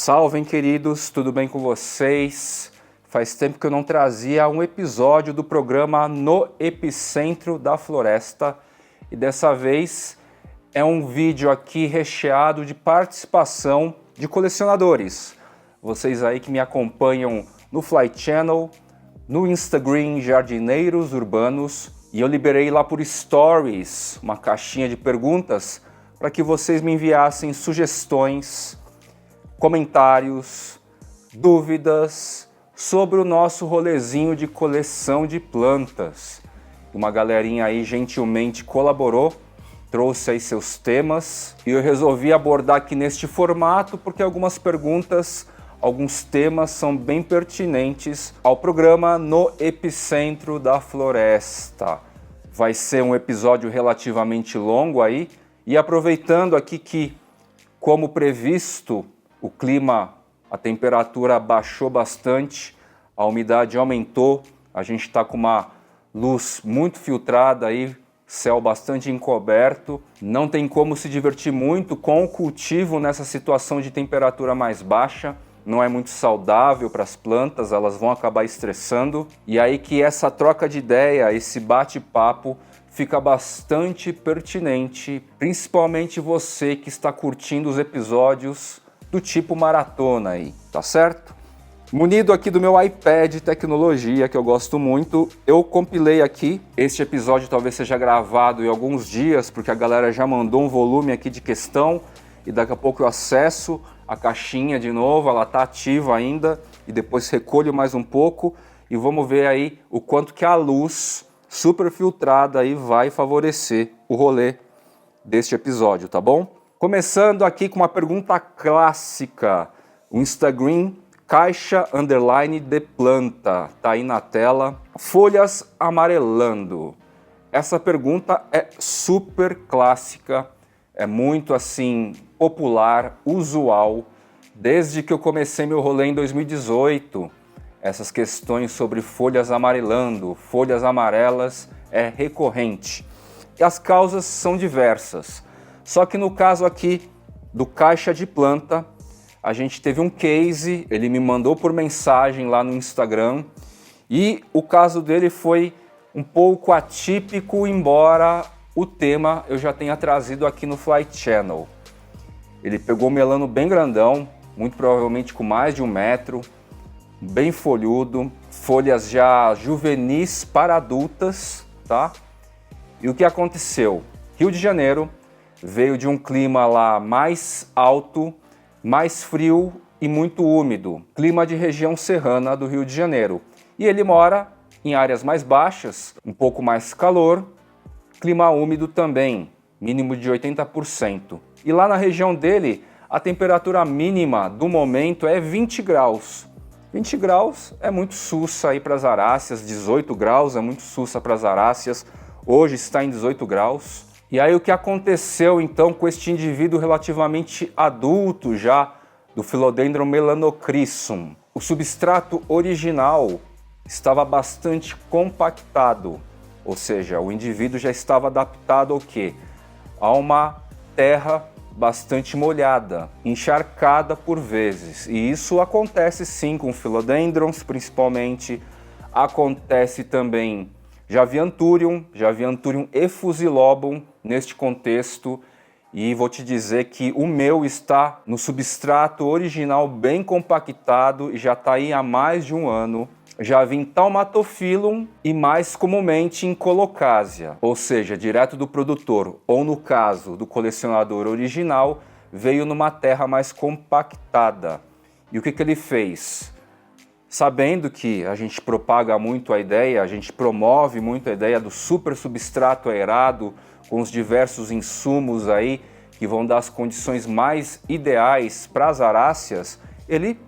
Salvem, queridos, tudo bem com vocês? Faz tempo que eu não trazia um episódio do programa No Epicentro da Floresta e dessa vez é um vídeo aqui recheado de participação de colecionadores. Vocês aí que me acompanham no Fly Channel, no Instagram Jardineiros Urbanos, e eu liberei lá por Stories uma caixinha de perguntas para que vocês me enviassem sugestões, comentários, dúvidas sobre o nosso rolezinho de coleção de plantas. Uma galerinha aí gentilmente colaborou, trouxe aí seus temas e eu resolvi abordar aqui neste formato porque algumas perguntas, alguns temas são bem pertinentes ao programa No Epicentro da Floresta. Vai ser um episódio relativamente longo aí e aproveitando aqui que, como previsto, o clima, a temperatura baixou bastante, a umidade aumentou, a gente está com uma luz muito filtrada aí, céu bastante encoberto, não tem como se divertir muito com o cultivo nessa situação de temperatura mais baixa, não é muito saudável para as plantas, elas vão acabar estressando, e aí que essa troca de ideia, esse bate-papo fica bastante pertinente, principalmente você que está curtindo os episódios do tipo maratona aí, tá certo? Munido aqui do meu iPad tecnologia, que eu gosto muito, eu compilei aqui, este episódio talvez seja gravado em alguns dias, porque a galera já mandou um volume aqui de questão, e daqui a pouco eu acesso a caixinha de novo, ela tá ativa ainda, e depois recolho mais um pouco, e vamos ver aí o quanto que a luz super filtrada aí vai favorecer o rolê deste episódio, tá bom? Começando aqui com uma pergunta clássica, o Instagram caixa _ de planta, tá aí na tela, folhas amarelando. Essa pergunta é super clássica, é muito assim popular, usual, desde que eu comecei meu rolê em 2018. Essas questões sobre folhas amarelando, folhas amarelas é recorrente. E as causas são diversas. Só que no caso aqui do caixa de planta, a gente teve um case, ele me mandou por mensagem lá no Instagram e o caso dele foi um pouco atípico, embora o tema eu já tenha trazido aqui no Fly Channel. Ele pegou um melano bem grandão, muito provavelmente com mais de 1 metro, bem folhudo, folhas já juvenis para adultas, tá? E o que aconteceu? Rio de Janeiro veio de um clima lá mais alto, mais frio e muito úmido, clima de região serrana do Rio de Janeiro. E ele mora em áreas mais baixas, um pouco mais calor, clima úmido também, mínimo de 80%. E lá na região dele, a temperatura mínima do momento é 20 graus. 20 graus é muito sussa aí para as aráceas, 18 graus é muito sussa para as aráceas, hoje está em 18 graus. E aí o que aconteceu então com este indivíduo relativamente adulto já, do Philodendron melanocryssum? O substrato original estava bastante compactado, ou seja, o indivíduo já estava adaptado ao quê? A uma terra bastante molhada, encharcada por vezes. E isso acontece sim com Philodendrons, principalmente, acontece também Javianthurium effusilobum neste contexto, e vou te dizer que o meu está no substrato original bem compactado e já está aí há mais de 1 ano. Já vi em Taumatophyllum e mais comumente em Colocasia, ou seja, direto do produtor, ou no caso do colecionador original, veio numa terra mais compactada. E o que ele fez? Sabendo que a gente propaga muito a ideia, a gente promove muito a ideia do super substrato aerado, com os diversos insumos aí que vão dar as condições mais ideais para as aráceas, ele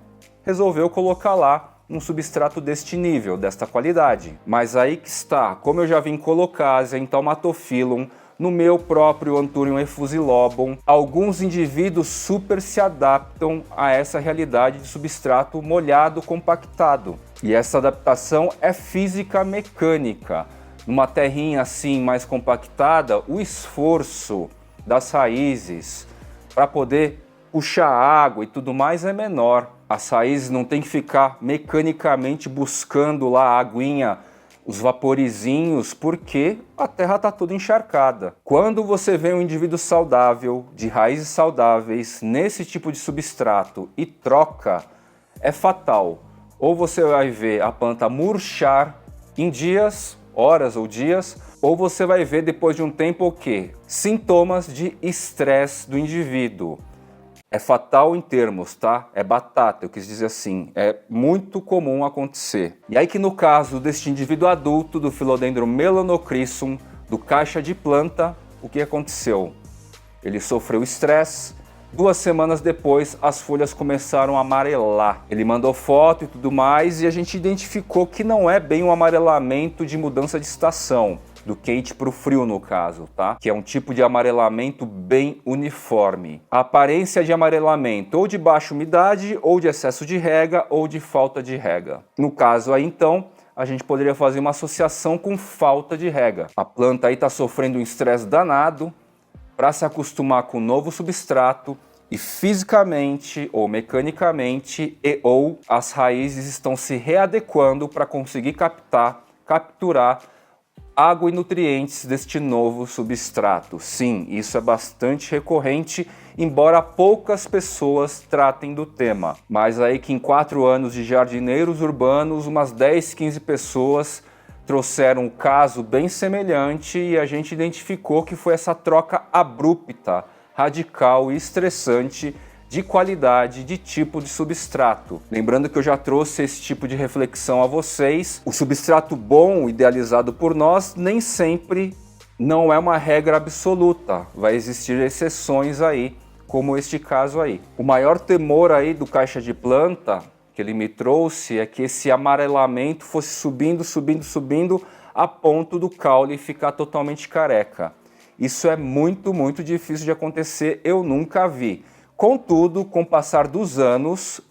resolveu colocar lá um substrato deste nível, desta qualidade. Mas aí que está, como eu já vi em Colocasia, em Taumatophyllum, no meu próprio Anthurium effusilobum, alguns indivíduos super se adaptam a essa realidade de substrato molhado compactado. E essa adaptação é física mecânica. Numa terrinha assim mais compactada, o esforço das raízes para poder puxar água e tudo mais é menor. As raízes não tem que ficar mecanicamente buscando lá a aguinha, os vaporizinhos, porque a terra está toda encharcada. Quando você vê um indivíduo saudável, de raízes saudáveis, nesse tipo de substrato e troca, é fatal. Ou você vai ver a planta murchar em dias, horas ou dias, ou você vai ver depois de um tempo o quê? Sintomas de estresse do indivíduo. É fatal em termos, tá? É batata, eu quis dizer assim. É muito comum acontecer. E aí que no caso deste indivíduo adulto, do Philodendron melanocryssum, do caixa de planta, o que aconteceu? Ele sofreu estresse. 2 semanas depois, as folhas começaram a amarelar. Ele mandou foto e tudo mais, e a gente identificou que não é bem um amarelamento de mudança de estação, do quente para o frio no caso, tá? Que é um tipo de amarelamento bem uniforme. A aparência de amarelamento ou de baixa umidade, ou de excesso de rega, ou de falta de rega. No caso aí então, a gente poderia fazer uma associação com falta de rega. A planta aí está sofrendo um estresse danado para se acostumar com o novo substrato, e fisicamente ou mecanicamente ou as raízes estão se readequando para conseguir capturar água e nutrientes deste novo substrato. Sim, isso é bastante recorrente, embora poucas pessoas tratem do tema. Mas aí que em 4 anos de jardineiros urbanos, umas 10, 15 pessoas trouxeram um caso bem semelhante e a gente identificou que foi essa troca abrupta, radical e estressante de qualidade, de tipo de substrato. Lembrando que eu já trouxe esse tipo de reflexão a vocês. O substrato bom, idealizado por nós, nem sempre não é uma regra absoluta. Vai existir exceções aí, como este caso aí. O maior temor aí do caixa de planta que ele me trouxe é que esse amarelamento fosse subindo a ponto do caule ficar totalmente careca. Isso é muito difícil de acontecer, eu nunca vi. Contudo, com o passar dos anos,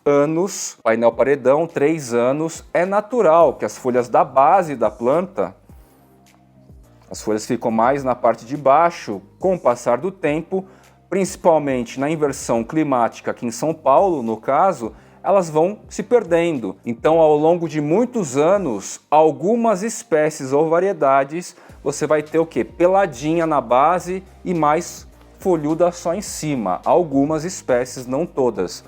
painel paredão, 3 anos, é natural que as folhas da base da planta, as folhas ficam mais na parte de baixo, com o passar do tempo, principalmente na inversão climática aqui em São Paulo, no caso, elas vão se perdendo. Então, ao longo de muitos anos, algumas espécies ou variedades, você vai ter o quê? Peladinha na base e mais folhuda só em cima. Algumas espécies, não todas.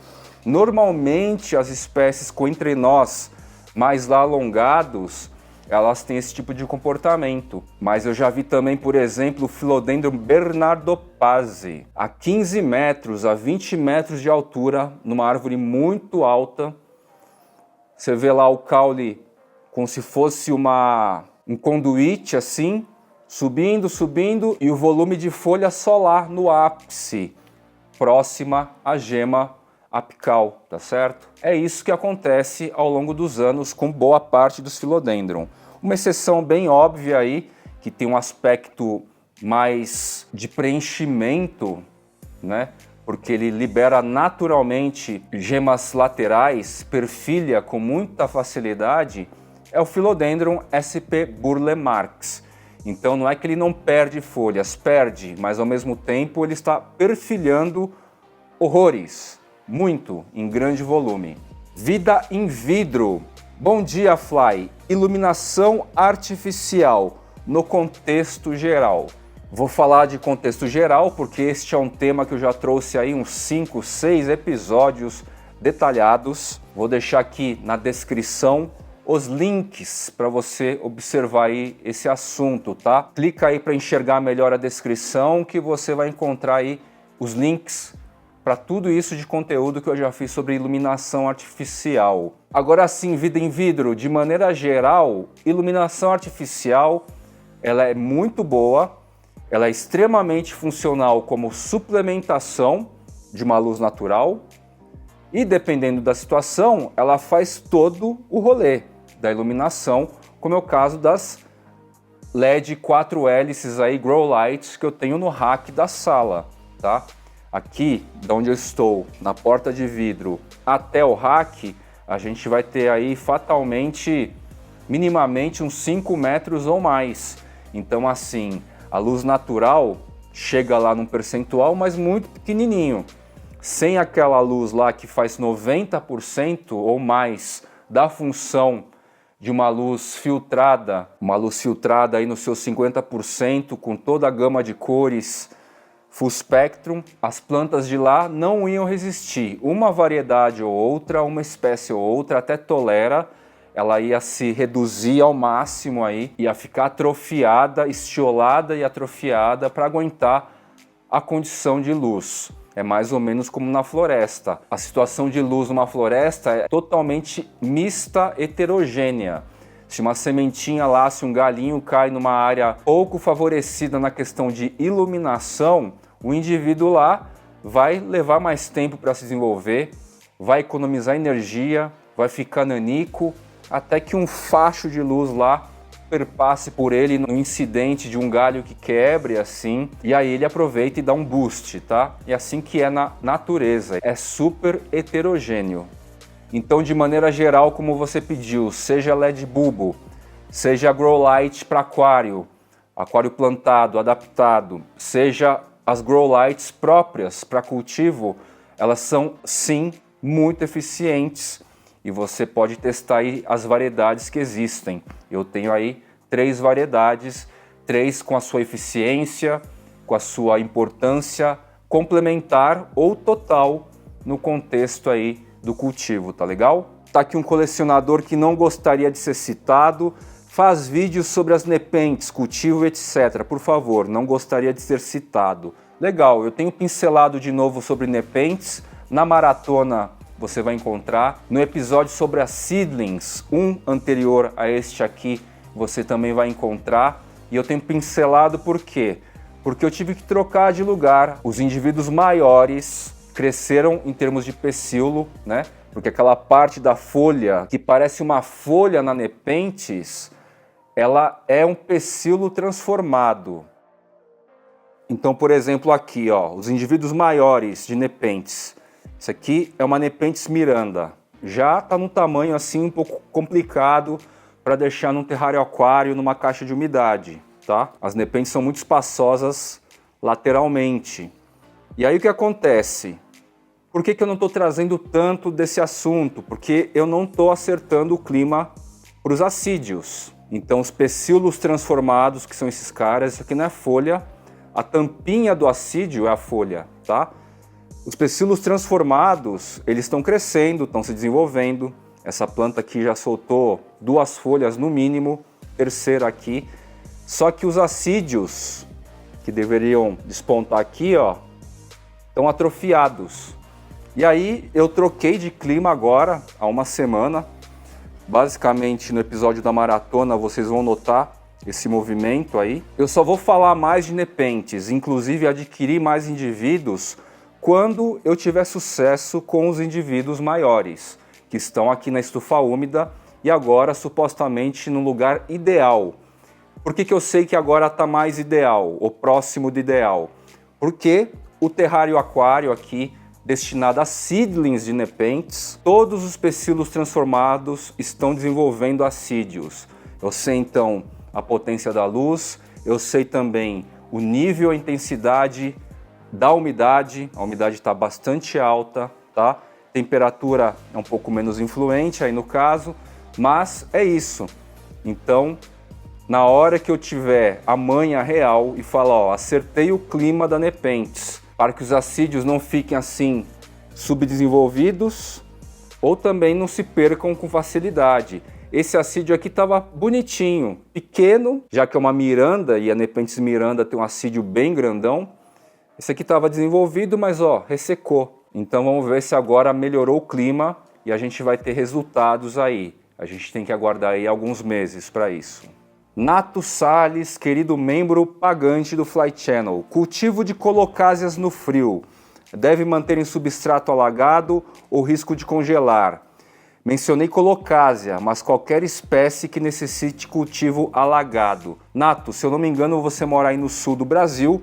Normalmente, as espécies com entrenós mais lá alongados, elas têm esse tipo de comportamento. Mas eu já vi também, por exemplo, o Philodendron bernardopase, a 15 metros, a 20 metros de altura, numa árvore muito alta. Você vê lá o caule como se fosse um conduíte assim, subindo, e o volume de folha só lá no ápice, próxima à gema apical, tá certo? É isso que acontece ao longo dos anos com boa parte dos Philodendron. Uma exceção bem óbvia aí, que tem um aspecto mais de preenchimento, né? Porque ele libera naturalmente gemas laterais, perfilha com muita facilidade, é o Philodendron SP Burle Marx. Então não é que ele não perde folhas, perde, mas ao mesmo tempo ele está perfilhando horrores, muito, em grande volume. Vida in vidro. Bom dia, Fly. Iluminação artificial no contexto geral. Vou falar de contexto geral porque este é um tema que eu já trouxe aí uns 5, 6 episódios detalhados. Vou deixar aqui na descrição os links para você observar aí esse assunto, tá? Clica aí para enxergar melhor a descrição que você vai encontrar aí os links para tudo isso de conteúdo que eu já fiz sobre iluminação artificial. Agora sim, vida em vidro, de maneira geral, iluminação artificial, ela é muito boa, ela é extremamente funcional como suplementação de uma luz natural e dependendo da situação, ela faz todo o rolê da iluminação, como é o caso das LED 4 hélices aí, Grow Lights, que eu tenho no rack da sala, tá? Aqui, de onde eu estou, na porta de vidro até o rack, a gente vai ter aí fatalmente, minimamente uns 5 metros ou mais. Então assim, a luz natural chega lá num percentual, mas muito pequenininho. sem aquela luz lá que faz 90% ou mais da função de uma luz filtrada aí nos seus 50%, com toda a gama de cores, full spectrum, as plantas de lá não iam resistir. Uma variedade ou outra, uma espécie ou outra até tolera, ela ia se reduzir ao máximo aí, ia ficar atrofiada, estiolada e atrofiada para aguentar a condição de luz. É mais ou menos como na floresta. A situação de luz numa floresta é totalmente mista, heterogênea. Se uma sementinha lá, se um galinho cai numa área pouco favorecida na questão de iluminação, o indivíduo lá vai levar mais tempo para se desenvolver, vai economizar energia, vai ficar nanico, até que um facho de luz lá perpasse por ele no incidente de um galho que quebre assim, e aí ele aproveita e dá um boost, tá? E assim que é na natureza, é super heterogêneo. Então, de maneira geral, como você pediu, seja LED bulbo, seja grow light para aquário plantado, adaptado, seja as grow lights próprias para cultivo, elas são sim muito eficientes e você pode testar aí as variedades que existem. Eu tenho aí 3 variedades, 3 com a sua eficiência, com a sua importância complementar ou total no contexto aí do cultivo, tá legal? Tá aqui um colecionador que não gostaria de ser citado, faz vídeos sobre as nepentes, cultivo, etc. Por favor, não gostaria de ser citado. Legal, eu tenho pincelado de novo sobre nepentes, na maratona você vai encontrar. No episódio sobre as seedlings, um anterior a este aqui, você também vai encontrar. E eu tenho pincelado por quê? Porque eu tive que trocar de lugar. Os indivíduos maiores cresceram em termos de pecíolo, né? Porque aquela parte da folha que parece uma folha na nepentes, ela é um pecíolo transformado. Então, por exemplo, aqui, ó, os indivíduos maiores de nepentes. Isso aqui é uma nepentes miranda. Já está num tamanho assim um pouco complicado para deixar num terrário aquário, numa caixa de umidade, tá? As nepentes são muito espaçosas lateralmente. E aí o que acontece? Por que eu não estou trazendo tanto desse assunto? Porque eu não estou acertando o clima para os assídios. Então os pecíolos transformados, que são esses caras, isso aqui não é folha, a tampinha do assídio é a folha, tá? Os pecíolos transformados, eles estão crescendo, estão se desenvolvendo. Essa planta aqui já soltou 2 folhas no mínimo, terceira aqui. Só que os assídios, que deveriam despontar aqui, ó, estão atrofiados. E aí eu troquei de clima agora, há uma semana. Basicamente no episódio da maratona vocês vão notar esse movimento aí. Eu só vou falar mais de nepentes, inclusive adquirir mais indivíduos quando eu tiver sucesso com os indivíduos maiores, que estão aqui na estufa úmida e agora supostamente no lugar ideal. Por que eu sei que agora está mais ideal, ou próximo do ideal? Porque o terrário aquário aqui, destinado a seedlings de nepentes, todos os pecíolos transformados estão desenvolvendo assídios. Eu sei então a potência da luz, eu sei também o nível, a intensidade da umidade, a umidade está bastante alta, tá? Temperatura é um pouco menos influente aí no caso, mas é isso. Então, na hora que eu tiver a manha real e falar, ó, acertei o clima da nepentes, para que os assídios não fiquem assim subdesenvolvidos ou também não se percam com facilidade. Esse assídio aqui estava bonitinho, pequeno, já que é uma miranda e a nepentes miranda tem um assídio bem grandão. Esse aqui estava desenvolvido, mas ó, ressecou. Então vamos ver se agora melhorou o clima e a gente vai ter resultados aí. A gente tem que aguardar aí alguns meses para isso. Nato Salles, querido membro pagante do Fly Channel. Cultivo de colocásias no frio. Deve manter em substrato alagado ou risco de congelar? Mencionei colocásia, mas qualquer espécie que necessite cultivo alagado. Nato, se eu não me engano, você mora aí no sul do Brasil.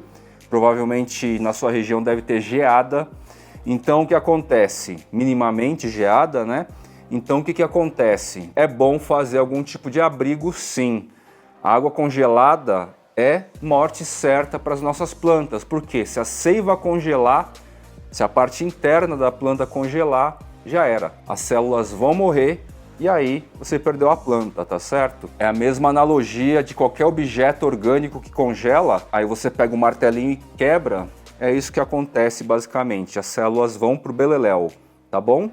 Provavelmente na sua região deve ter geada. Então o que acontece? Minimamente geada, né? Então o que acontece? É bom fazer algum tipo de abrigo, sim. A água congelada é morte certa para as nossas plantas. Porque se a seiva congelar, Se a parte interna da planta congelar, já era. As células vão morrer e aí você perdeu a planta, tá certo? É a mesma analogia de qualquer objeto orgânico que congela, aí você pega um martelinho e quebra. É isso que acontece basicamente, as células vão pro beleléu, tá bom?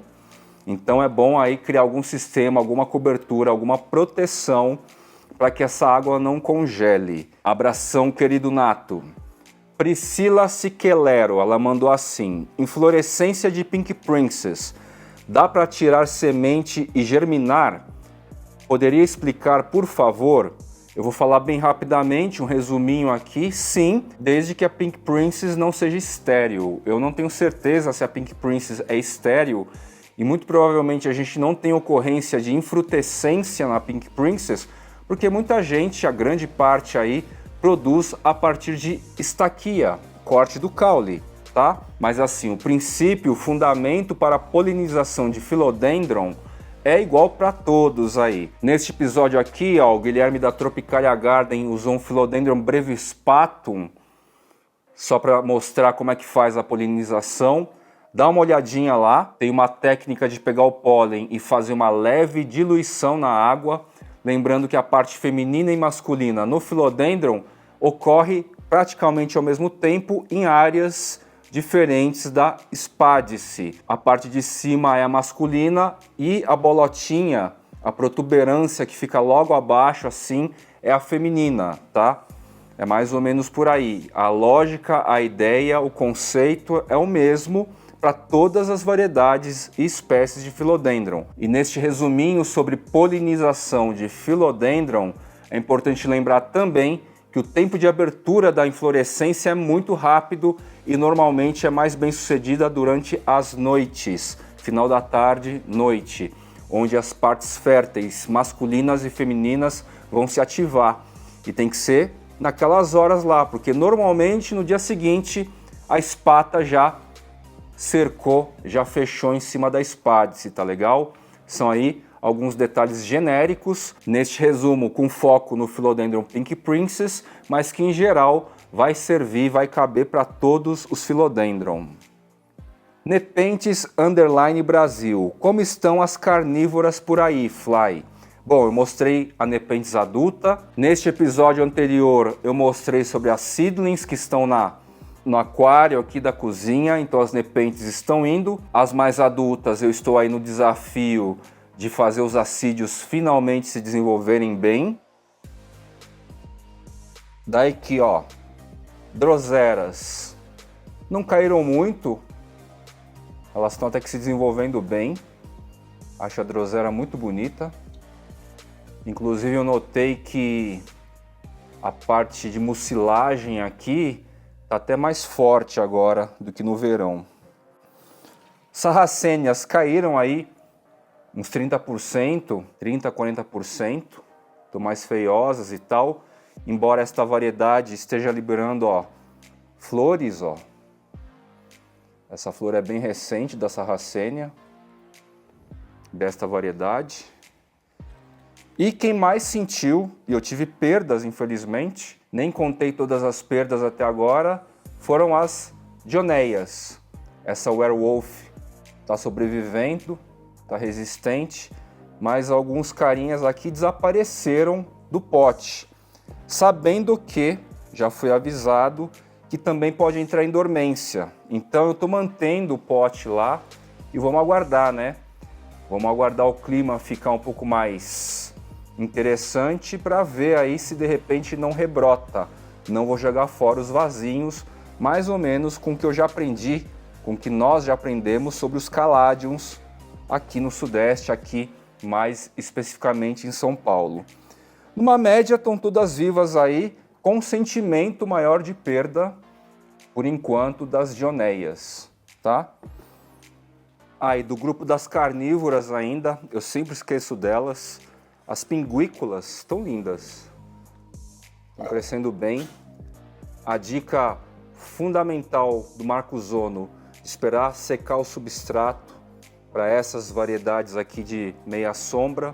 Então é bom aí criar algum sistema, alguma cobertura, alguma proteção para que essa água não congele. Abração, querido Nato. Priscila Siquelero, ela mandou assim: inflorescência de Pink Princess, dá para tirar semente e germinar? Poderia explicar, por favor? Eu vou falar bem rapidamente, um resuminho aqui. Sim, desde que a Pink Princess não seja estéril. Eu não tenho certeza se a Pink Princess é estéril e muito provavelmente a gente não tem ocorrência de infrutescência na Pink Princess, porque muita gente, a grande parte aí, produz a partir de estaquia, corte do caule, tá? Mas assim, o princípio, o fundamento para a polinização de Philodendron é igual para todos aí. Neste episódio aqui, ó, o Guilherme da Tropicalia Garden usou um Philodendron brevispatum, só para mostrar como é que faz a polinização. Dá uma olhadinha lá, tem uma técnica de pegar o pólen e fazer uma leve diluição na água. Lembrando que a parte feminina e masculina no Philodendron ocorre praticamente ao mesmo tempo em áreas diferentes da espádice. A parte de cima é a masculina e a bolotinha, a protuberância que fica logo abaixo assim, é a feminina, tá? É mais ou menos por aí. A lógica, a ideia, o conceito é o mesmo para todas as variedades e espécies de Philodendron. E neste resuminho sobre polinização de Philodendron, é importante lembrar também que o tempo de abertura da inflorescência é muito rápido e normalmente é mais bem sucedida durante as noites, final da tarde, noite, onde as partes férteis masculinas e femininas vão se ativar. E tem que ser naquelas horas lá, porque normalmente no dia seguinte a espata já cercou, já fechou em cima da espádice, tá legal? São aí alguns detalhes genéricos neste resumo com foco no Philodendron Pink Princess, mas que em geral vai servir, vai caber para todos os Philodendron. Nepenthes _ Brasil, como estão as carnívoras por aí, Fly? Bom, eu mostrei a Nepenthes adulta. Neste episódio anterior eu mostrei sobre as seedlings que estão no aquário aqui da cozinha, então as Nepenthes estão indo. As mais adultas eu estou aí no desafio de fazer os assídios finalmente se desenvolverem bem. Daí aqui, ó, droseras não caíram muito, elas estão até que se desenvolvendo bem. Acho a drosera muito bonita. Inclusive eu notei que a parte de mucilagem aqui tá até mais forte agora do que no verão. Sarracênias caíram aí uns 30%, 30%, 40%. Estão mais feiosas e tal. Embora esta variedade esteja liberando, ó, flores, ó. Essa flor é bem recente da Sarracênia, desta variedade. E quem mais sentiu, e eu tive perdas infelizmente, nem contei todas as perdas até agora, foram as Dioneias. Essa werewolf está sobrevivendo, está resistente, mas alguns carinhas aqui desapareceram do pote, sabendo que, já fui avisado, que também pode entrar em dormência. Então eu estou mantendo o pote lá e vamos aguardar, né? Vamos aguardar o clima ficar um pouco mais interessante para ver aí se de repente não rebrota. Não vou jogar fora os vasinhos, mais ou menos com o que eu já aprendi, com o que nós já aprendemos sobre os caladiums aqui no Sudeste, aqui mais especificamente em São Paulo. Numa média estão todas vivas aí, com um sentimento maior de perda, por enquanto, das Dioneias, tá? Aí do grupo das carnívoras ainda, eu sempre esqueço delas. As pinguícolas estão lindas, estão crescendo bem. A dica fundamental do Marcos Ono, esperar secar o substrato para essas variedades aqui de meia sombra,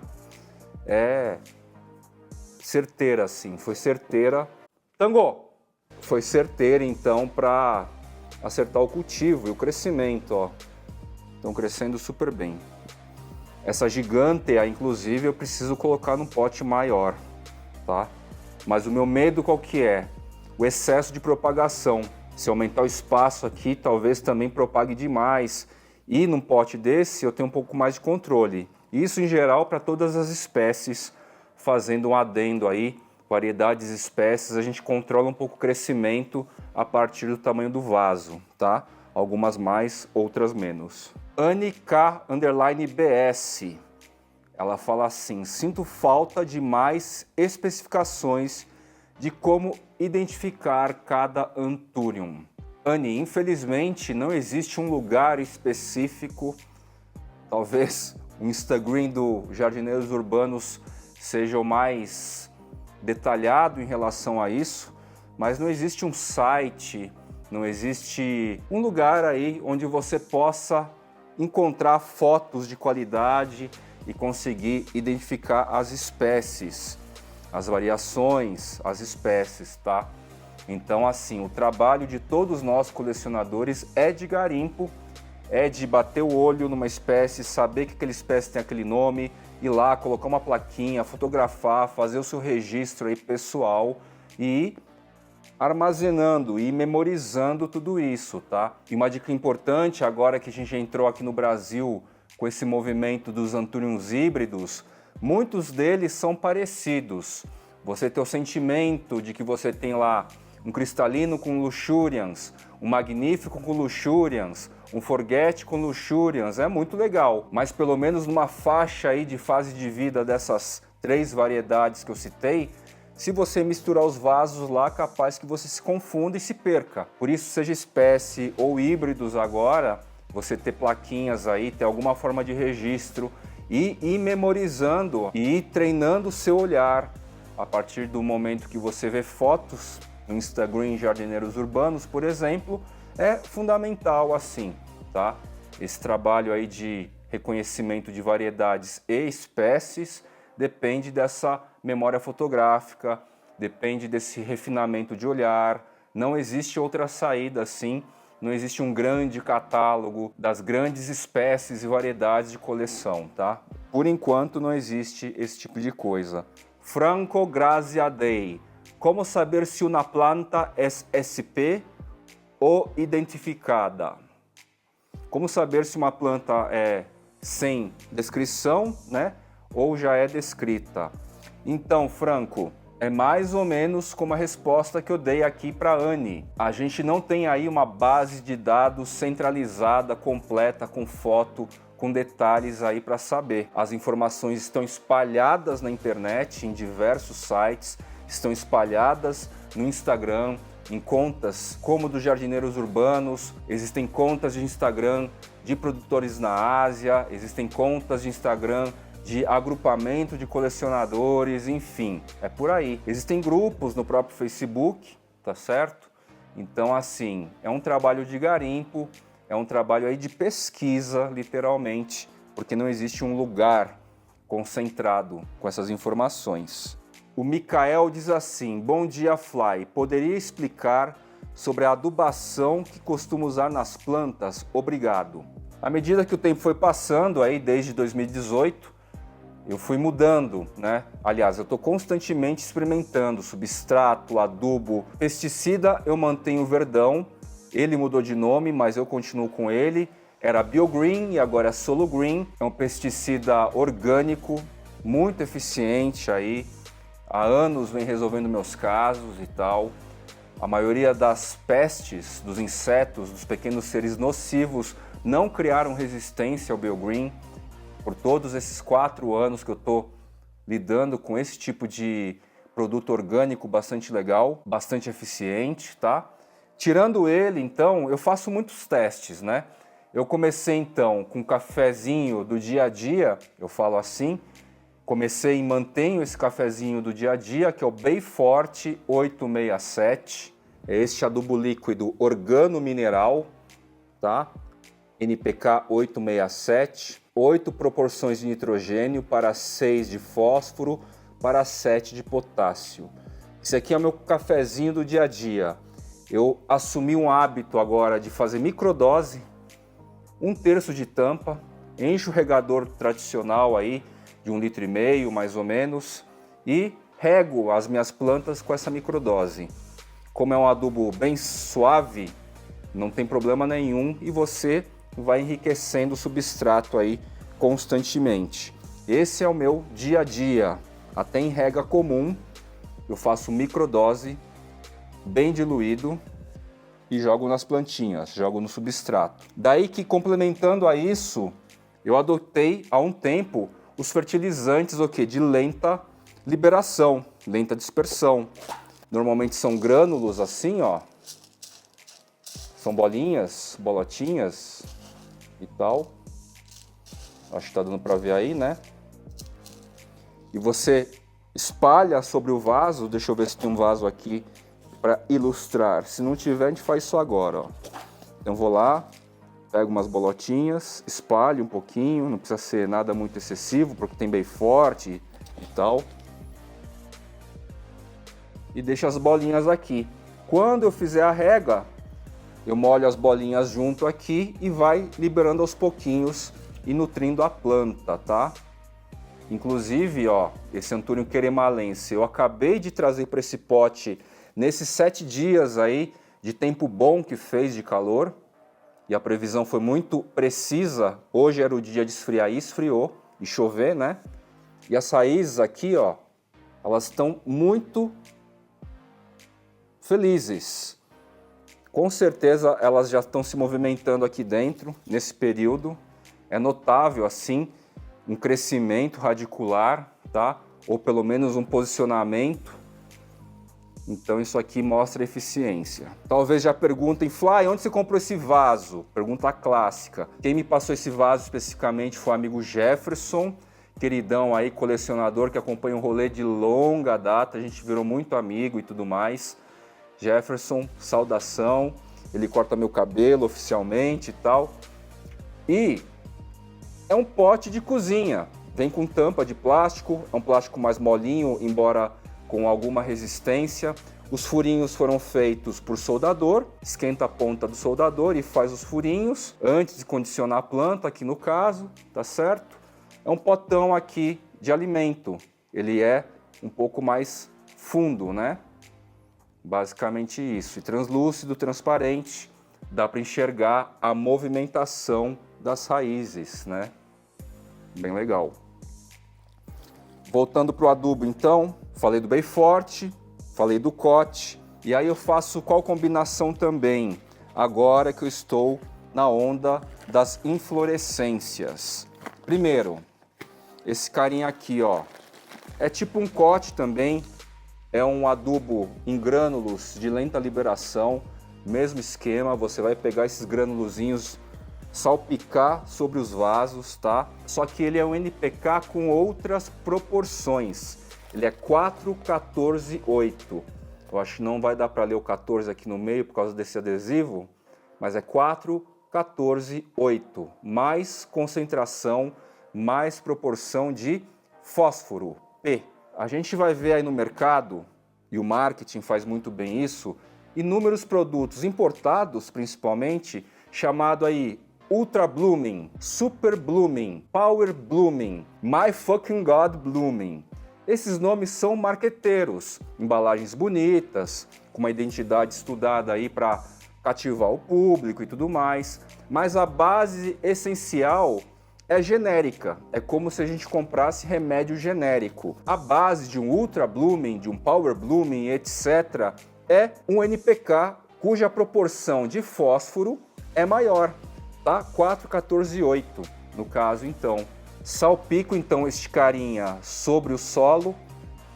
é certeira, sim, foi certeira. Tango! Foi certeira então para acertar o cultivo e o crescimento, ó. Estão crescendo super bem. Essa gigântea, inclusive, eu preciso colocar num pote maior, tá? Mas o meu medo qual que é? O excesso de propagação. Se aumentar o espaço aqui, talvez também propague demais. E num pote desse eu tenho um pouco mais de controle. Isso em geral para todas as espécies, fazendo um adendo aí, variedades espécies, a gente controla um pouco o crescimento a partir do tamanho do vaso, tá? Algumas mais, outras menos. ANK_BS, ela fala assim: sinto falta de mais especificações de como identificar cada Anthurium. Anne, infelizmente não existe um lugar específico, talvez o Instagram do Jardineiros Urbanos seja o mais detalhado em relação a isso, mas não existe um site, não existe um lugar aí onde você possa encontrar fotos de qualidade e conseguir identificar as espécies, as variações, as espécies, tá? Então, assim, o trabalho de todos nós colecionadores é de garimpo, é de bater o olho numa espécie, saber que aquela espécie tem aquele nome, ir lá, colocar uma plaquinha, fotografar, fazer o seu registro aí pessoal e ir armazenando e memorizando tudo isso, tá? E uma dica importante, agora que a gente entrou aqui no Brasil com esse movimento dos Anthuriums híbridos, muitos deles são parecidos. Você tem o sentimento de que você tem lá um cristalino com luxurians, um magnífico com luxurians, um forget com luxurians, é muito legal. Mas pelo menos numa faixa aí de fase de vida dessas 3 variedades que eu citei, se você misturar os vasos lá, capaz que você se confunda e se perca. Por isso, seja espécie ou híbridos agora, você ter plaquinhas aí, ter alguma forma de registro e ir memorizando e ir treinando o seu olhar. A partir do momento que você vê fotos no Instagram Jardineiros Urbanos, por exemplo, é fundamental assim, tá? Esse trabalho aí de reconhecimento de variedades e espécies depende dessa memória fotográfica, depende desse refinamento de olhar. Não existe outra saída assim, não existe um grande catálogo das grandes espécies e variedades de coleção, tá? Por enquanto não existe esse tipo de coisa. Franco Grazia Dei. Como saber se uma planta é SP ou identificada? Como saber se uma planta é sem descrição, né? Ou já é descrita? Então, Franco, é mais ou menos como a resposta que eu dei aqui para a Anne. A gente não tem aí uma base de dados centralizada, completa, com foto, com detalhes aí para saber. As informações estão espalhadas na internet, em diversos sites, estão espalhadas no Instagram, em contas como dos Jardineiros Urbanos, existem contas de Instagram de produtores na Ásia, existem contas de Instagram de agrupamento de colecionadores, enfim, é por aí. Existem grupos no próprio Facebook, tá certo? Então, assim, é um trabalho de garimpo, é um trabalho aí de pesquisa, literalmente, porque não existe um lugar concentrado com essas informações. O Mikael diz assim: bom dia, Fly, poderia explicar sobre a adubação que costumo usar nas plantas? Obrigado. À medida que o tempo foi passando, aí desde 2018, eu fui mudando, né? Aliás, eu estou constantemente experimentando substrato, adubo, pesticida. Eu mantenho o Verdão, ele mudou de nome, mas eu continuo com ele. Era BioGreen e agora é Solo Green. É um pesticida orgânico, muito eficiente aí. Há anos vem resolvendo meus casos e tal. A maioria das pestes, dos insetos, dos pequenos seres nocivos não criaram resistência ao BioGreen. Por todos esses 4 anos que eu estou lidando com esse tipo de produto orgânico bastante legal, bastante eficiente, tá? Tirando ele, então, eu faço muitos testes, né? Eu comecei, então, com um cafezinho do dia a dia, eu falo assim. Comecei e mantenho esse cafezinho do dia a dia, que é o Bayforte 867. É este adubo líquido organo-mineral, tá? NPK 867. 8 proporções de nitrogênio para 6 de fósforo para 7 de potássio. Esse aqui é o meu cafezinho do dia a dia. Eu assumi um hábito agora de fazer microdose, 1/3 de tampa, encho o regador tradicional aí de 1,5 litro mais ou menos e rego as minhas plantas com essa microdose. Como é um adubo bem suave, não tem problema nenhum e você vai enriquecendo o substrato aí constantemente. Esse é o meu dia a dia. Até em rega comum eu faço microdose, bem diluído, e jogo nas plantinhas, jogo no substrato. Daí que, complementando a isso, eu adotei há um tempo os fertilizantes de lenta liberação, lenta dispersão. Normalmente são grânulos assim, ó. São bolinhas, bolotinhas e tal. Acho que tá dando para ver aí, né? E você espalha sobre o vaso, deixa eu ver se tem um vaso aqui para ilustrar. Se não tiver, a gente faz isso agora, ó. Então vou lá, pego umas bolotinhas, espalho um pouquinho, não precisa ser nada muito excessivo, porque tem bem forte e tal. E deixo as bolinhas aqui. Quando eu fizer a rega, eu molho as bolinhas junto aqui e vai liberando aos pouquinhos e nutrindo a planta, tá? Inclusive, ó, esse Anthurium queremalense, eu acabei de trazer para esse pote nesses 7 dias aí de tempo bom que fez de calor. E a previsão foi muito precisa. Hoje era o dia de esfriar e esfriou, e chover, né? E as raízes aqui, ó, elas estão muito felizes. Com certeza elas já estão se movimentando aqui dentro, nesse período. É notável, assim, um crescimento radicular, tá? Ou pelo menos um posicionamento. Então isso aqui mostra eficiência. Talvez já perguntem, Fly, onde você comprou esse vaso? Pergunta clássica. Quem me passou esse vaso especificamente foi o amigo Jefferson, queridão aí, colecionador que acompanha o rolê de longa data. A gente virou muito amigo e tudo mais. Jefferson, saudação. Ele corta meu cabelo oficialmente e tal. E é um pote de cozinha. Vem com tampa de plástico, é um plástico mais molinho, embora com alguma resistência. Os furinhos foram feitos por soldador, esquenta a ponta do soldador e faz os furinhos antes de condicionar a planta, aqui no caso, tá certo? É um potão aqui de alimento, ele é um pouco mais fundo, né? Basicamente isso, e translúcido, transparente, dá para enxergar a movimentação das raízes, né? Bem legal. Voltando para o adubo então, falei do Bayforte, falei do Cote, e aí eu faço qual combinação também, agora que eu estou na onda das inflorescências. Primeiro, esse carinha aqui, ó, é tipo um Cote também, é um adubo em grânulos de lenta liberação, mesmo esquema, você vai pegar esses granulozinhos, salpicar sobre os vasos, tá? Só que ele é um NPK com outras proporções. Ele é 4, 14, 8. Eu acho que não vai dar para ler o 14 aqui no meio por causa desse adesivo, mas é 4, 14, 8. Mais concentração, mais proporção de fósforo, P. A gente vai ver aí no mercado, e o marketing faz muito bem isso, inúmeros produtos importados, principalmente, chamado aí Ultra Blooming, Super Blooming, Power Blooming, My Fucking God Blooming. Esses nomes são marqueteiros, embalagens bonitas, com uma identidade estudada aí para cativar o público e tudo mais, mas a base essencial é genérica, é como se a gente comprasse remédio genérico. A base de um Ultra Blooming, de um Power Blooming, etc., é um NPK cuja proporção de fósforo é maior. Tá? 4, 14 e 8, no caso, então. Salpico, então, este carinha sobre o solo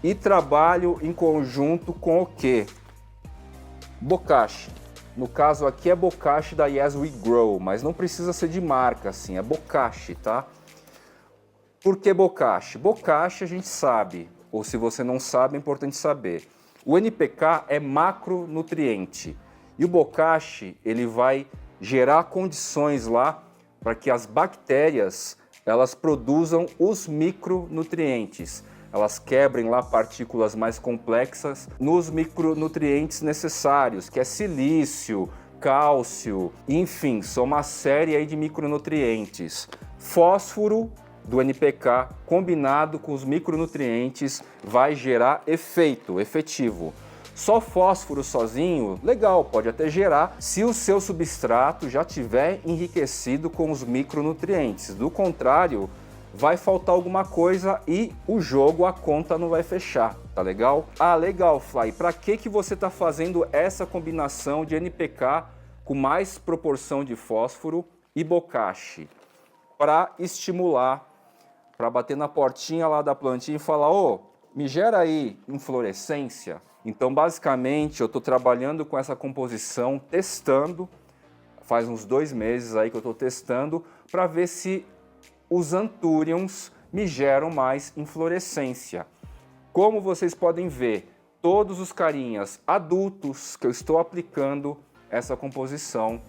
e trabalho em conjunto com o quê? Bokashi. No caso aqui é Bokashi da Yes We Grow, mas não precisa ser de marca, assim, é Bokashi, tá? Por que Bokashi? Bokashi a gente sabe, ou se você não sabe, é importante saber. O NPK é macronutriente e o Bokashi, ele vai gerar condições lá para que as bactérias elas produzam os micronutrientes. elas quebrem lá partículas mais complexas nos micronutrientes necessários, que é silício, cálcio, enfim, são uma série aí de micronutrientes. Fósforo do NPK combinado com os micronutrientes vai gerar efeito efetivo. Só fósforo sozinho, legal, pode até gerar se o seu substrato já tiver enriquecido com os micronutrientes. Do contrário, vai faltar alguma coisa e o jogo, a conta não vai fechar, tá legal? Ah, legal, Fly, para que você está fazendo essa combinação de NPK com mais proporção de fósforo e bocashi? Para estimular, para bater na portinha lá da plantinha e falar, ô, me gera aí inflorescência. Então, basicamente, eu estou trabalhando com essa composição, testando, faz uns 2 meses aí que eu estou testando, para ver se os anthuriums me geram mais inflorescência. Como vocês podem ver, todos os carinhas adultos que eu estou aplicando essa composição,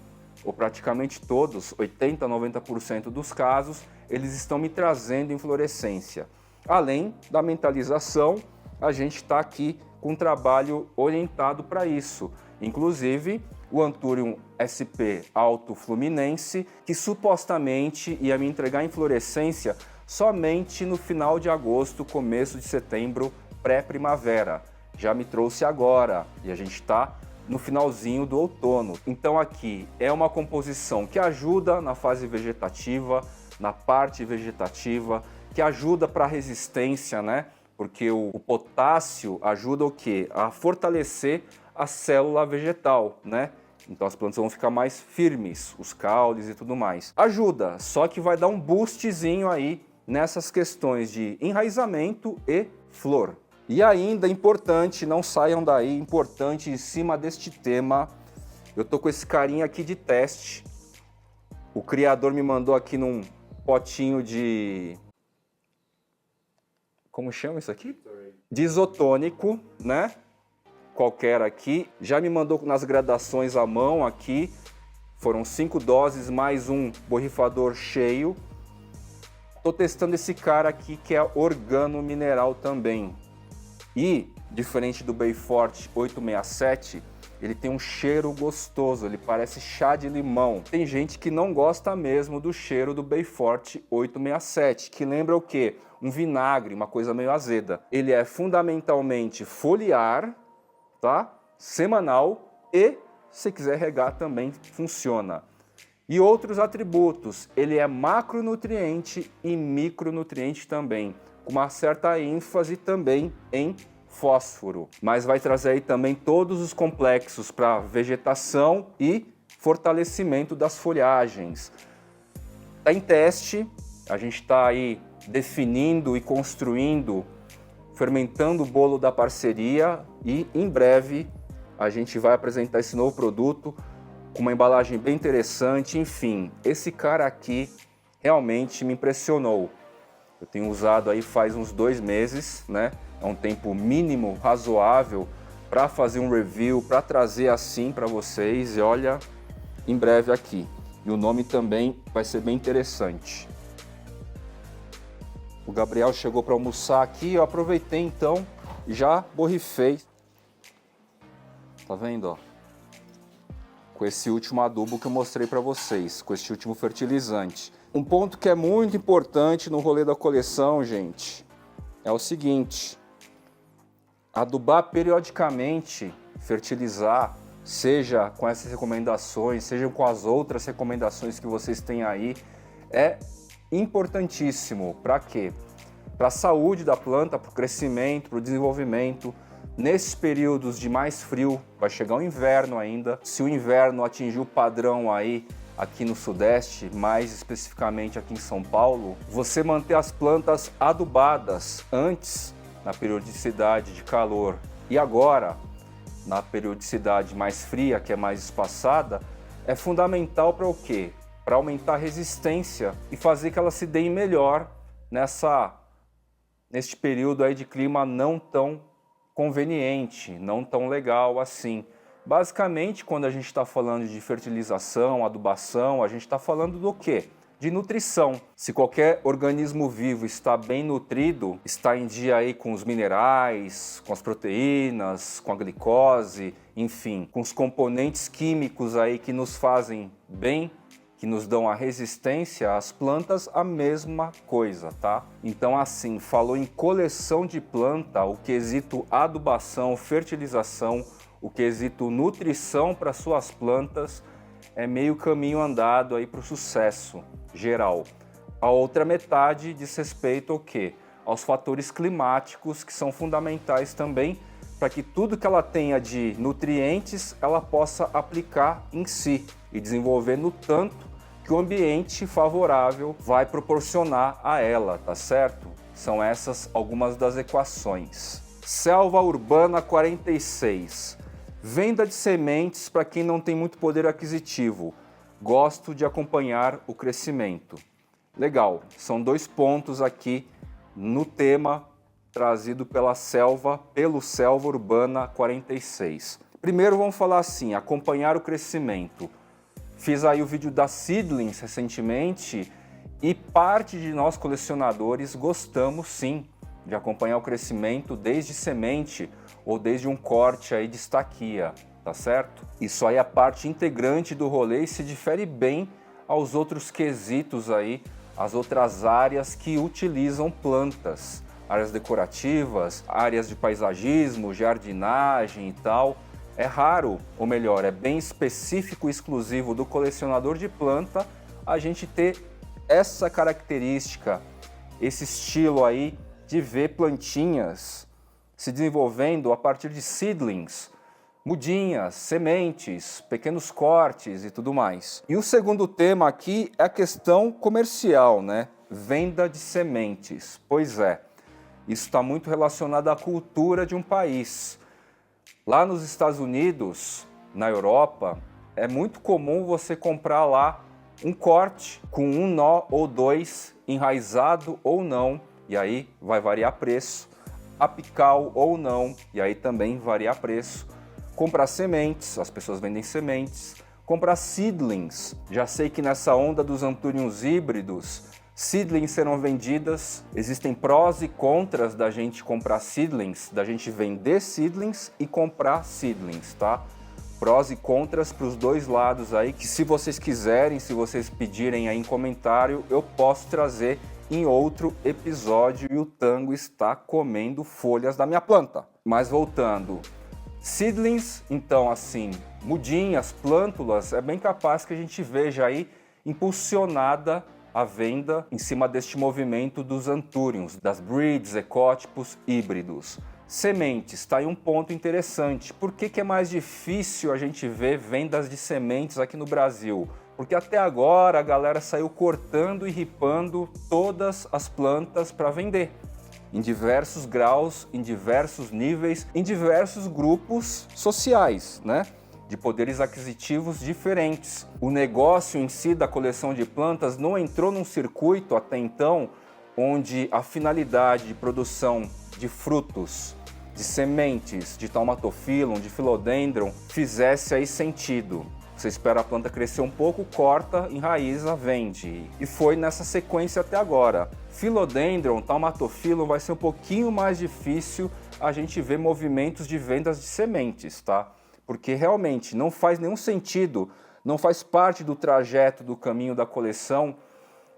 ou praticamente todos, 80 a 90% dos casos, eles estão me trazendo inflorescência. Além da mentalização, a gente está aqui com um trabalho orientado para isso. Inclusive, o Anthurium SP Alto Fluminense, que supostamente ia me entregar inflorescência somente no final de agosto, começo de setembro, pré-primavera. Já me trouxe agora e a gente está no finalzinho do outono. Então aqui é uma composição que ajuda na fase vegetativa, na parte vegetativa, que ajuda para a resistência, né? Porque o potássio ajuda o quê? A fortalecer a célula vegetal, né? Então as plantas vão ficar mais firmes, os caules e tudo mais. Ajuda, só que vai dar um boostzinho aí nessas questões de enraizamento e flor. E ainda, importante, não saiam daí, importante em cima deste tema, eu tô com esse carinha aqui de teste. O criador me mandou aqui num potinho de... Como chama isso aqui? De isotônico, né? Qualquer aqui. Já me mandou nas gradações à mão aqui. Foram 5 doses mais um borrifador cheio. Tô testando esse cara aqui que é organo mineral também. E, diferente do Bayfort 867, ele tem um cheiro gostoso, ele parece chá de limão. Tem gente que não gosta mesmo do cheiro do Bayfort 867, que lembra o quê? Um vinagre, uma coisa meio azeda. Ele é fundamentalmente foliar, tá? Semanal e, se quiser regar, também funciona. E outros atributos, ele é macronutriente e micronutriente também, com uma certa ênfase também em fósforo, mas vai trazer aí também todos os complexos para vegetação e fortalecimento das folhagens. Está em teste, a gente está aí definindo e construindo, fermentando o bolo da parceria e em breve a gente vai apresentar esse novo produto com uma embalagem bem interessante. Enfim, esse cara aqui realmente me impressionou. Eu tenho usado aí faz uns 2 meses, né? É um tempo mínimo, razoável, para fazer um review, para trazer assim para vocês. E olha, em breve aqui. E o nome também vai ser bem interessante. O Gabriel chegou para almoçar aqui, eu aproveitei então e já borrifei. Tá vendo, ó? Com esse último adubo que eu mostrei para vocês, com esse último fertilizante. Um ponto que é muito importante no rolê da coleção, gente, é o seguinte: adubar periodicamente, fertilizar, seja com essas recomendações, seja com as outras recomendações que vocês têm aí, é importantíssimo. Para quê? Para a saúde da planta, para o crescimento, para o desenvolvimento. Nesses períodos de mais frio, vai chegar o inverno ainda. Se o inverno atingir o padrão aí, aqui no Sudeste, mais especificamente aqui em São Paulo, você manter as plantas adubadas antes, na periodicidade de calor, e agora, na periodicidade mais fria, que é mais espaçada, é fundamental para o quê? Para aumentar a resistência e fazer que elas se deem melhor neste período aí de clima não tão conveniente, não tão legal assim. Basicamente, quando a gente está falando de fertilização, adubação, a gente está falando do quê? de nutrição. Se qualquer organismo vivo está bem nutrido, está em dia aí com os minerais, com as proteínas, com a glicose, enfim, com os componentes químicos aí que nos fazem bem, que nos dão a resistência, às plantas, a mesma coisa, tá? Então, assim, falou em coleção de planta, o quesito adubação, fertilização, o quesito nutrição para suas plantas é meio caminho andado aí para o sucesso geral. A outra metade diz respeito ao quê? Aos fatores climáticos, que são fundamentais também para que tudo que ela tenha de nutrientes ela possa aplicar em si e desenvolver no tanto que o ambiente favorável vai proporcionar a ela, tá certo? São essas algumas das equações. Selva Urbana 46. Venda de sementes para quem não tem muito poder aquisitivo. Gosto de acompanhar o crescimento. Legal, são 2 pontos aqui no tema trazido pelo Selva Urbana 46. Primeiro vamos falar assim, acompanhar o crescimento. Fiz aí o vídeo das seedlings recentemente e parte de nós colecionadores gostamos sim de acompanhar o crescimento desde semente ou desde um corte aí de estaquia, tá certo? Isso aí é parte integrante do rolê e se difere bem aos outros quesitos aí, as outras áreas que utilizam plantas, áreas decorativas, áreas de paisagismo, jardinagem e tal. É raro, ou melhor, é bem específico e exclusivo do colecionador de planta a gente ter essa característica, esse estilo aí de ver plantinhas se desenvolvendo a partir de seedlings, mudinhas, sementes, pequenos cortes e tudo mais. E o segundo tema aqui é a questão comercial, né? Venda de sementes. Pois é, isso está muito relacionado à cultura de um país. Lá nos Estados Unidos, na Europa, é muito comum você comprar lá um corte com um nó ou 2, enraizado ou não, e aí vai variar preço, apical ou não, e aí também varia preço. Comprar sementes, as pessoas vendem sementes. Comprar seedlings, já sei que nessa onda dos anthuriums híbridos, seedlings serão vendidas, existem prós e contras da gente comprar seedlings, da gente vender seedlings e comprar seedlings, tá? Prós e contras para os dois lados aí, que se vocês quiserem, se vocês pedirem aí em comentário, eu posso trazer em outro episódio e o Tango está comendo folhas da minha planta. Mas voltando, seedlings, então assim, mudinhas, plântulas, é bem capaz que a gente veja aí impulsionada a venda em cima deste movimento dos anthuriums, das breeds, ecótipos, híbridos. Sementes, está aí um ponto interessante. Por que é mais difícil a gente ver vendas de sementes aqui no Brasil? Porque até agora a galera saiu cortando e ripando todas as plantas para vender. Em diversos graus, em diversos níveis, em diversos grupos sociais, né? De poderes aquisitivos diferentes. O negócio em si da coleção de plantas não entrou num circuito até então onde a finalidade de produção de frutos, de sementes, de Taumatophyllum, de Philodendron fizesse aí sentido. Você espera a planta crescer um pouco, corta, enraiza, vende. E foi nessa sequência até agora. Philodendron, Taumatophyllum vai ser um pouquinho mais difícil a gente ver movimentos de vendas de sementes, tá? Porque realmente não faz nenhum sentido, não faz parte do trajeto do caminho da coleção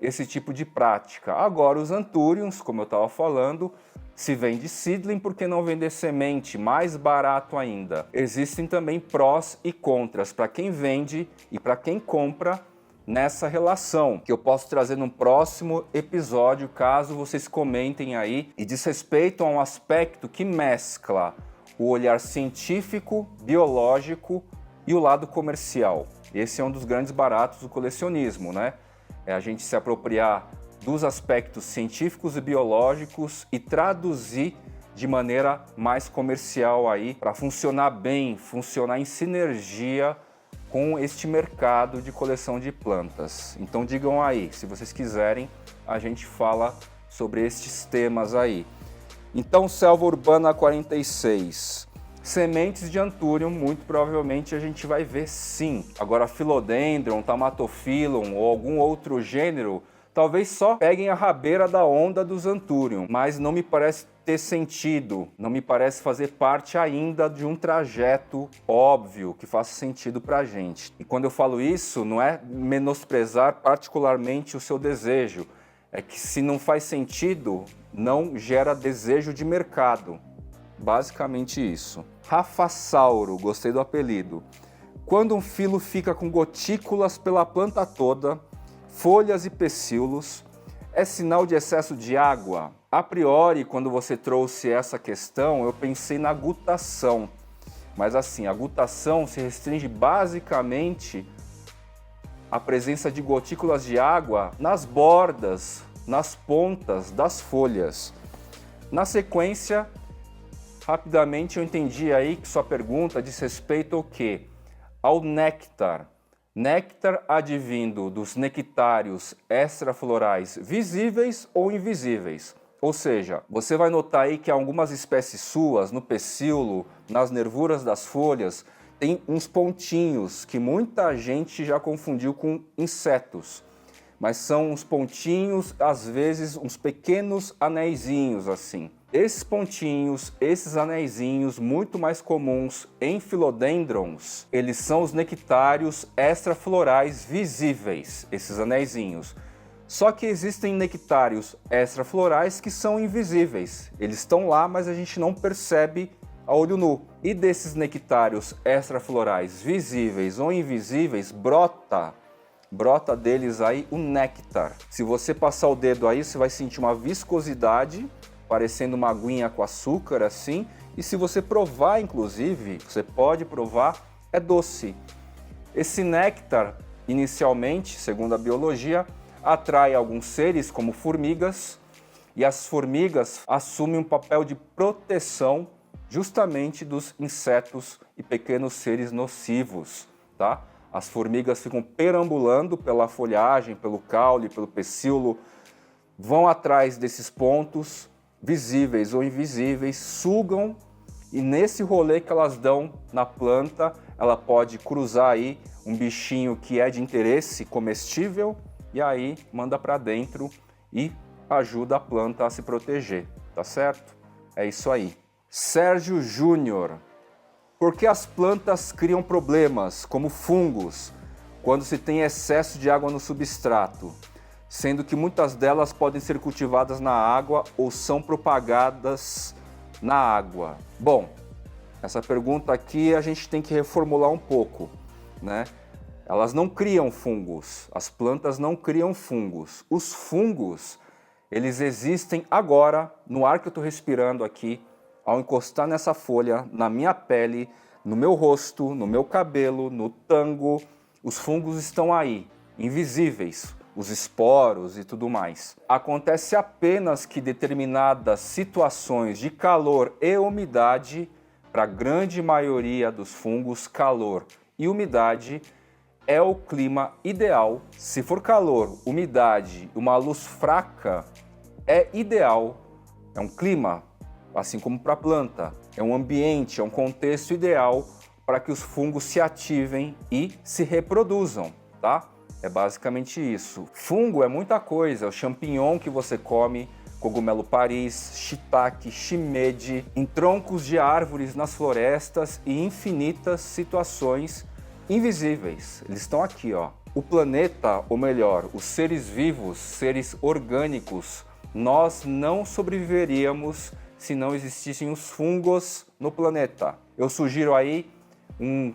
esse tipo de prática. Agora os anthuriums, como eu estava falando, se vende seedling, por que não vender semente? Mais barato ainda. Existem também prós e contras para quem vende e para quem compra nessa relação, que eu posso trazer num próximo episódio, caso vocês comentem aí e diz respeito a um aspecto que mescla o olhar científico, biológico e o lado comercial. Esse é um dos grandes baratos do colecionismo, né? É a gente se apropriar dos aspectos científicos e biológicos e traduzir de maneira mais comercial aí para funcionar bem, funcionar em sinergia com este mercado de coleção de plantas. Então digam aí, se vocês quiserem, a gente fala sobre estes temas aí. Então, Selva Urbana 46. Sementes de Anthurium, muito provavelmente a gente vai ver sim. Agora, Philodendron, Thamatophyllum ou algum outro gênero, talvez só peguem a rabeira da onda dos Anthurium, mas não me parece ter sentido, não me parece fazer parte ainda de um trajeto óbvio que faça sentido pra gente. E quando eu falo isso, não é menosprezar particularmente o seu desejo, é que se não faz sentido, não gera desejo de mercado. Basicamente isso. Rafasauro, gostei do apelido. Quando um filo fica com gotículas pela planta toda, folhas e pecíolos, é sinal de excesso de água? A priori, quando você trouxe essa questão, eu pensei na gutação. Mas assim, a gutação se restringe basicamente à presença de gotículas de água nas bordas, nas pontas das folhas. Na sequência, rapidamente eu entendi aí que sua pergunta diz respeito ao quê? Ao néctar. Néctar advindo dos nectários extraflorais visíveis ou invisíveis. Ou seja, você vai notar aí que algumas espécies suas, no pecíolo, nas nervuras das folhas, tem uns pontinhos que muita gente já confundiu com insetos. Mas são uns pontinhos, às vezes uns pequenos anéisinhos assim. Esses pontinhos, esses anéisinhos muito mais comuns em filodendrons, eles são os nectários extraflorais visíveis, esses anéisinhos. Só que existem nectários extraflorais que são invisíveis. Eles estão lá, mas a gente não percebe a olho nu. E desses nectários extraflorais visíveis ou invisíveis, brota deles aí o néctar. Se você passar o dedo aí, você vai sentir uma viscosidade, parecendo uma aguinha com açúcar assim, e se você provar, inclusive, você pode provar, é doce. Esse néctar, inicialmente, segundo a biologia, atrai alguns seres como formigas, e as formigas assumem um papel de proteção justamente dos insetos e pequenos seres nocivos, tá? As formigas ficam perambulando pela folhagem, pelo caule, pelo pecíolo, vão atrás desses pontos, visíveis ou invisíveis, sugam, e nesse rolê que elas dão na planta, ela pode cruzar aí um bichinho que é de interesse comestível, e aí manda para dentro e ajuda a planta a se proteger, tá certo? É isso aí. Sérgio Júnior. Por que as plantas criam problemas, como fungos, quando se tem excesso de água no substrato, sendo que muitas delas podem ser cultivadas na água ou são propagadas na água? Bom, essa pergunta aqui a gente tem que reformular um pouco, né? Elas não criam fungos, as plantas não criam fungos. Os fungos, eles existem agora, no ar que eu estou respirando aqui, ao encostar nessa folha, na minha pele, no meu rosto, no meu cabelo, no tango, os fungos estão aí, invisíveis, os esporos e tudo mais. Acontece apenas que determinadas situações de calor e umidade, para a grande maioria dos fungos, calor e umidade é o clima ideal. Se for calor, umidade, uma luz fraca, é ideal, é um clima, assim como para a planta, é um ambiente, é um contexto ideal para que os fungos se ativem e se reproduzam, tá? É basicamente isso. Fungo é muita coisa, é o champignon que você come, cogumelo Paris, shiitake, shimeji, em troncos de árvores nas florestas e infinitas situações invisíveis. Eles estão aqui, ó. O planeta, ou melhor, os seres vivos, seres orgânicos, nós não sobreviveríamos se não existissem os fungos no planeta. Eu sugiro aí um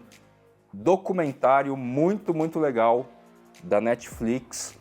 documentário muito legal da Netflix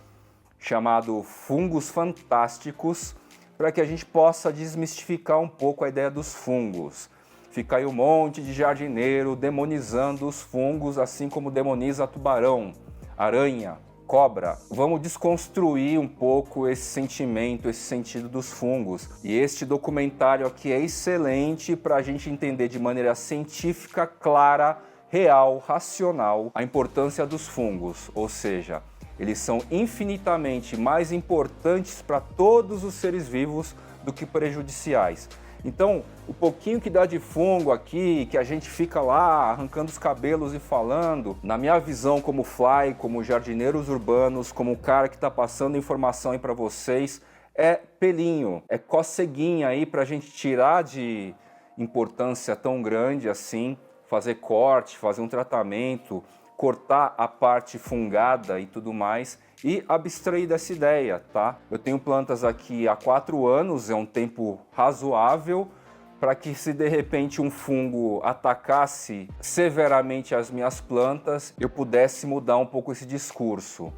chamado Fungos Fantásticos, para que a gente possa desmistificar um pouco a ideia dos fungos. Fica aí um monte de jardineiro demonizando os fungos, assim como demoniza tubarão, aranha, cobra. Vamos desconstruir um pouco esse sentimento, esse sentido dos fungos. E este documentário aqui é excelente para a gente entender de maneira científica, clara, real, racional, a importância dos fungos. Ou seja, eles são infinitamente mais importantes para todos os seres vivos do que prejudiciais. Então, o pouquinho que dá de fungo aqui, que a gente fica lá arrancando os cabelos e falando, na minha visão como fly, como jardineiros urbanos, como o cara que está passando informação aí para vocês, é pelinho, é coceguinha aí para a gente tirar de importância tão grande assim, fazer corte, fazer um tratamento, cortar a parte fungada e tudo mais e abstrair dessa ideia, tá? Eu tenho plantas aqui há 4 anos, é um tempo razoável para que se de repente um fungo atacasse severamente as minhas plantas, eu pudesse mudar um pouco esse discurso.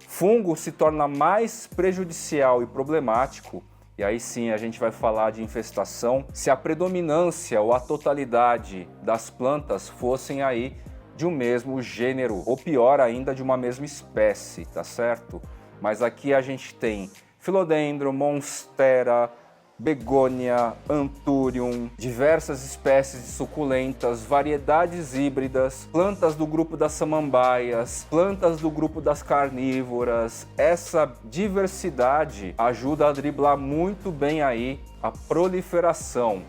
Fungo se torna mais prejudicial e problemático, e aí sim a gente vai falar de infestação, se a predominância ou a totalidade das plantas fossem aí de um mesmo gênero, ou pior ainda, de uma mesma espécie, tá certo? Mas aqui a gente tem Philodendron, Monstera, Begônia, Anthurium, diversas espécies de suculentas, variedades híbridas, plantas do grupo das samambaias, plantas do grupo das carnívoras. Essa diversidade ajuda a driblar muito bem aí a proliferação,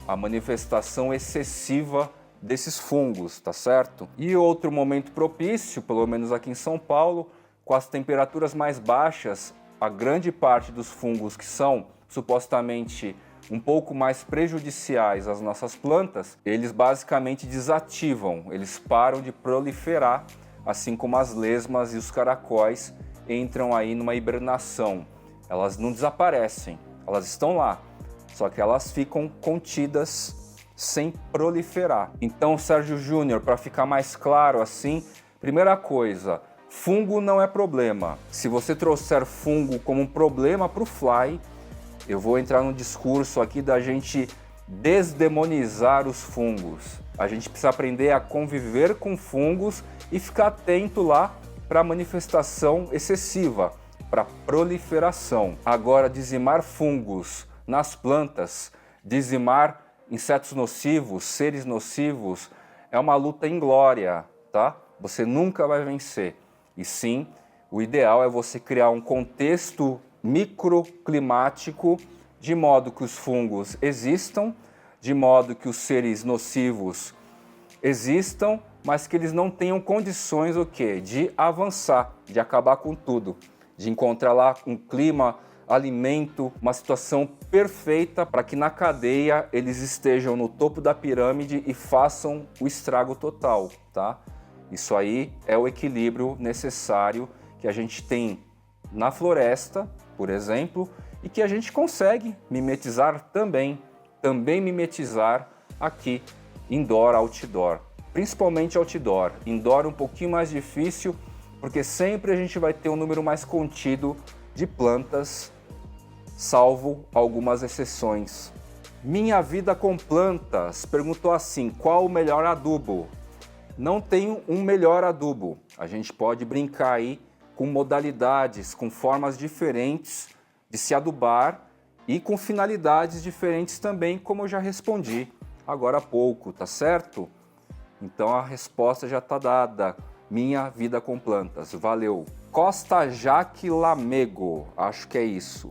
a manifestação excessiva desses fungos, tá certo? E outro momento propício, pelo menos aqui em São Paulo, com as temperaturas mais baixas, a grande parte dos fungos que são supostamente um pouco mais prejudiciais às nossas plantas, eles basicamente desativam, eles param de proliferar, assim como as lesmas e os caracóis entram aí numa hibernação. Elas não desaparecem, elas estão lá, só que elas ficam contidas sem proliferar. Então, Sérgio Júnior, para ficar mais claro assim, primeira coisa, fungo não é problema. Se você trouxer fungo como um problema para o fly, eu vou entrar no discurso aqui da gente desdemonizar os fungos. A gente precisa aprender a conviver com fungos e ficar atento lá para a manifestação excessiva, para proliferação. Agora, dizimar fungos nas plantas, dizimar insetos nocivos, seres nocivos, é uma luta inglória, tá? Você nunca vai vencer. E sim, o ideal é você criar um contexto microclimático de modo que os fungos existam, de modo que os seres nocivos existam, mas que eles não tenham condições o quê? De avançar, de acabar com tudo, de encontrar lá um clima, alimento, uma situação perfeita para que na cadeia eles estejam no topo da pirâmide e façam o estrago total, tá? Isso aí é o equilíbrio necessário que a gente tem na floresta, por exemplo, e que a gente consegue mimetizar também mimetizar aqui indoor, outdoor, principalmente outdoor. Indoor um pouquinho mais difícil, porque sempre a gente vai ter um número mais contido de plantas, salvo algumas exceções. Minha vida com plantas perguntou assim: qual o melhor adubo? Não tem um melhor adubo. A gente pode brincar aí com modalidades, com formas diferentes de se adubar e com finalidades diferentes também, como eu já respondi agora há pouco, tá certo? Então a resposta já está dada. Minha vida com plantas. Valeu. Costa Jaque Lamego, acho que é isso.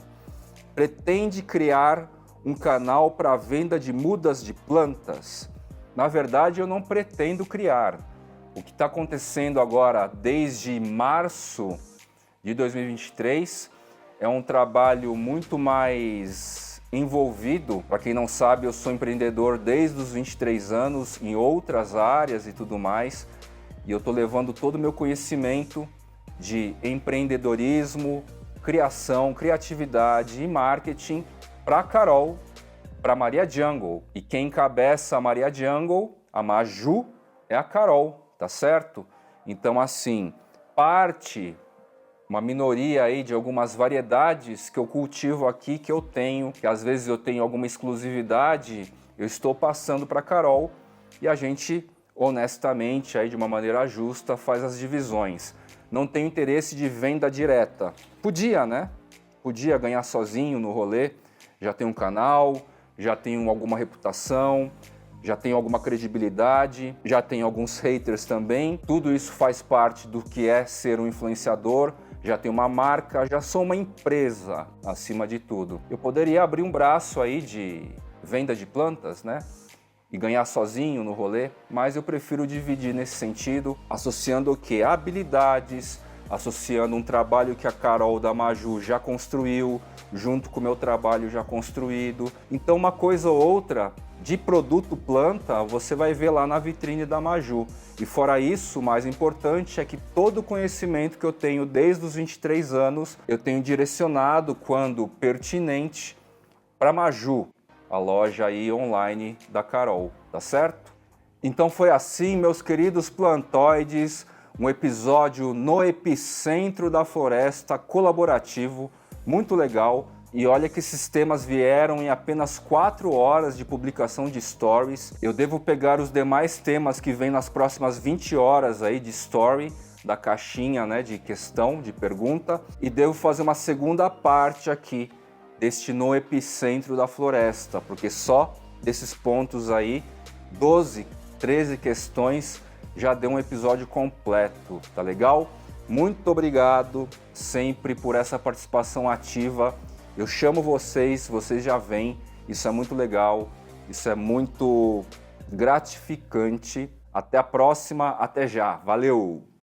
Pretende criar um canal para venda de mudas de plantas? Na verdade, eu não pretendo criar. O que está acontecendo agora desde março de 2023 é um trabalho muito mais envolvido. Para quem não sabe, eu sou empreendedor desde os 23 anos em outras áreas e tudo mais. E eu estou levando todo o meu conhecimento de empreendedorismo, criação, criatividade e marketing para a Carol, para a Maria Jungle. E quem encabeça a Maria Jungle, a Maju, é a Carol, tá certo? Então, assim, uma minoria aí de algumas variedades que eu cultivo aqui, que eu tenho, que às vezes eu tenho alguma exclusividade, eu estou passando para a Carol e a gente, honestamente, aí de uma maneira justa, faz as divisões. Não tenho interesse de venda direta. Podia, né? Podia ganhar sozinho no rolê. Já tenho um canal, já tenho alguma reputação, já tenho alguma credibilidade, já tenho alguns haters também. Tudo isso faz parte do que é ser um influenciador. Já tenho uma marca, já sou uma empresa acima de tudo. Eu poderia abrir um braço aí de venda de plantas, né? E ganhar sozinho no rolê, mas eu prefiro dividir nesse sentido, associando o quê? Habilidades, associando um trabalho que a Carol da Maju já construiu, junto com o meu trabalho já construído. Então uma coisa ou outra de produto planta você vai ver lá na vitrine da Maju. E fora isso, o mais importante é que todo o conhecimento que eu tenho desde os 23 anos, eu tenho direcionado, quando pertinente, para Maju, a loja aí online da Carol, tá certo? Então foi assim, meus queridos plantoides, um episódio no epicentro da floresta colaborativo, muito legal. E olha que esses temas vieram em apenas 4 horas de publicação de stories. Eu devo pegar os demais temas que vêm nas próximas 20 horas aí de story, da caixinha, né, de questão, de pergunta, e devo fazer uma segunda parte aqui deste no epicentro da floresta, porque só desses pontos aí, 12, 13 questões, já deu um episódio completo, tá legal? Muito obrigado sempre por essa participação ativa. Eu chamo vocês, vocês já vêm, isso é muito legal, isso é muito gratificante. Até a próxima, até já, valeu!